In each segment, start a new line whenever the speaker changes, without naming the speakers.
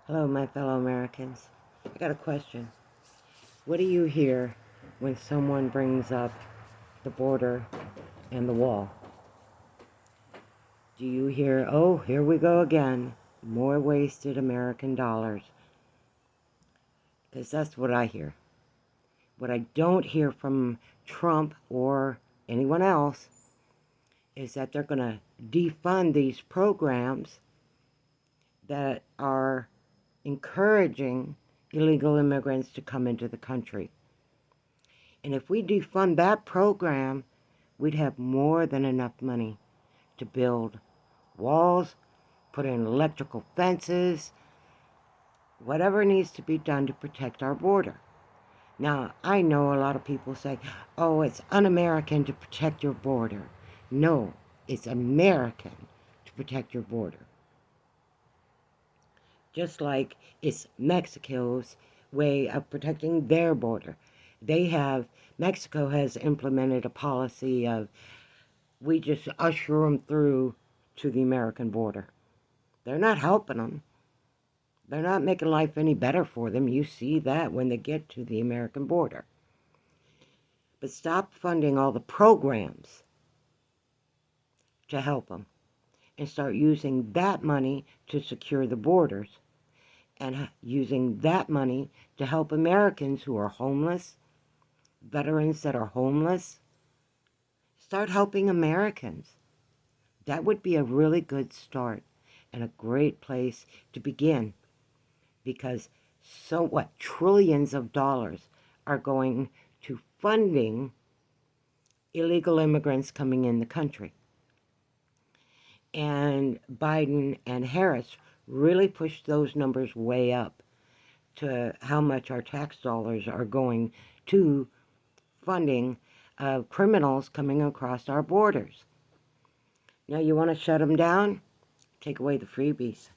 Hello, my fellow Americans. I got a question. What do you hear when someone brings up the border and the wall? Do you hear, oh, here we go again, more wasted American dollars? Because that's what I hear. What I don't hear from Trump or anyone else is that they're going to defund these programs that are encouraging illegal immigrants to come into the country. And if we defund that program, we'd have more than enough money to build walls, put in electrical fences, whatever needs to be done to protect our border. Now, I know a lot of people say, oh, it's un-American to protect your border. No, it's American to protect your border. Just like it's Mexico's way of protecting their border. Mexico has implemented a policy of we just usher them through to the American border. They're not helping them. They're not making life any better for them. You see that when they get to the American border. But stop funding all the programs to help them and start using that money to secure the borders and using that money to help Americans who are homeless, veterans that are homeless. Start helping Americans. That would be a really good start and a great place to begin, because trillions of dollars are going to funding illegal immigrants coming in the country. And Biden and Harris really pushed those numbers way up to how much our tax dollars are going to funding criminals coming across our borders. Now you want to shut them down? Take away the freebies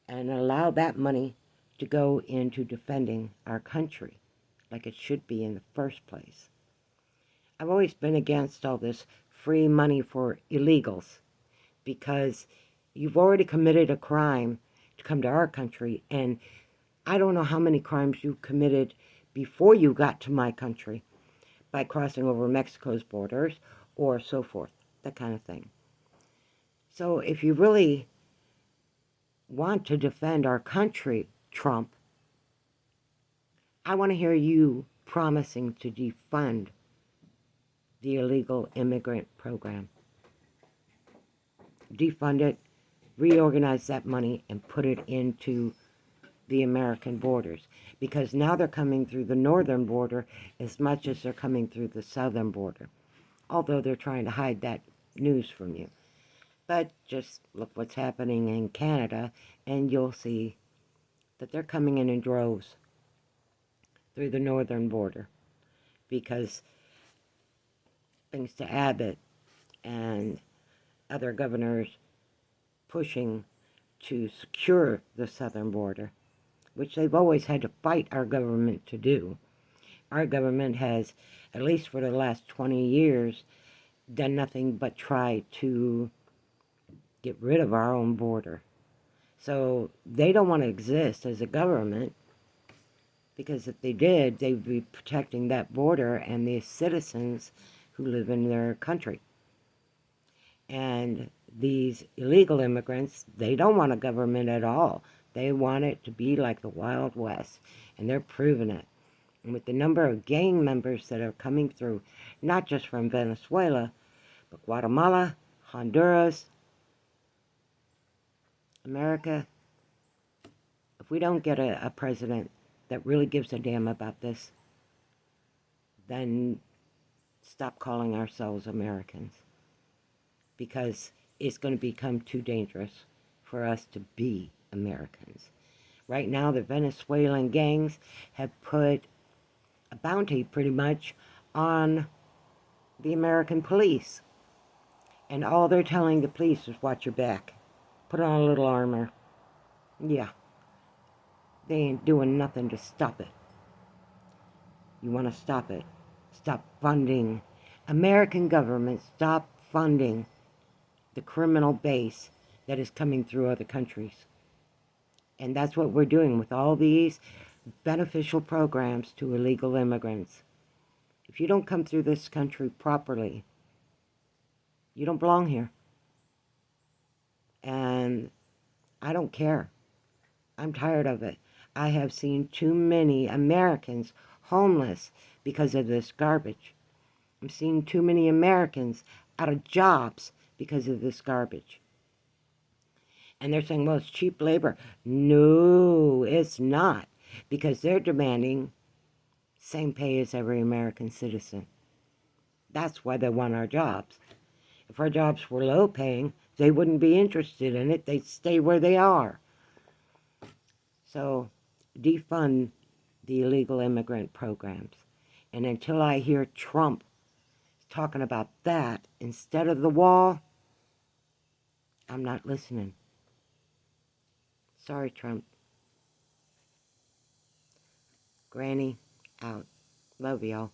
and allow that money to go into defending our country like it should be in the first place. I've always been against all this free money for illegals because you've already committed a crime to come to our country, and I don't know how many crimes you committed before you got to my country by crossing over Mexico's borders or so forth, that kind of thing. So if you really want to defend our country, Trump, I want to hear you promising to defund the illegal immigrant program. Defund it, reorganize that money, and put it into the American borders. Because now they're coming through the northern border as much as they're coming through the southern border. Although they're trying to hide that news from you. But just look what's happening in Canada, and you'll see that they're coming in droves through the northern border, because thanks to Abbott and other governors pushing to secure the southern border, which they've always had to fight our government to do. Our government has, at least for the last 20 years, done nothing but try to get rid of our own border. So they don't want to exist as a government, because if they did, they'd be protecting that border and the citizens who live in their country. And these illegal immigrants, they don't want a government at all. They want it to be like the Wild West, and they're proving it. And with the number of gang members that are coming through, not just from Venezuela, but Guatemala, Honduras, America, if we don't get a president that really gives a damn about this, then stop calling ourselves Americans, because it's going to become too dangerous for us to be Americans. Right now, the Venezuelan gangs have put a bounty pretty much on the American police. And all they're telling the police is watch your back. Put on a little armor. Yeah. They ain't doing nothing to stop it. You want to stop it. Stop funding. American government, stop funding the criminal base that is coming through other countries. And that's what we're doing with all these beneficial programs to illegal immigrants. If you don't come through this country properly, you don't belong here. And I don't care. I'm tired of it. I have seen too many Americans homeless because of this garbage. I'm seeing too many Americans out of jobs because of this garbage. And they're saying, well, it's cheap labor. No, it's not. Because they're demanding same pay as every American citizen. That's why they want our jobs. If our jobs were low paying, they wouldn't be interested in it. They'd stay where they are. So defund the illegal immigrant programs. And until I hear Trump talking about that instead of the wall, I'm not listening. Sorry, Trump. Granny, out. Love y'all.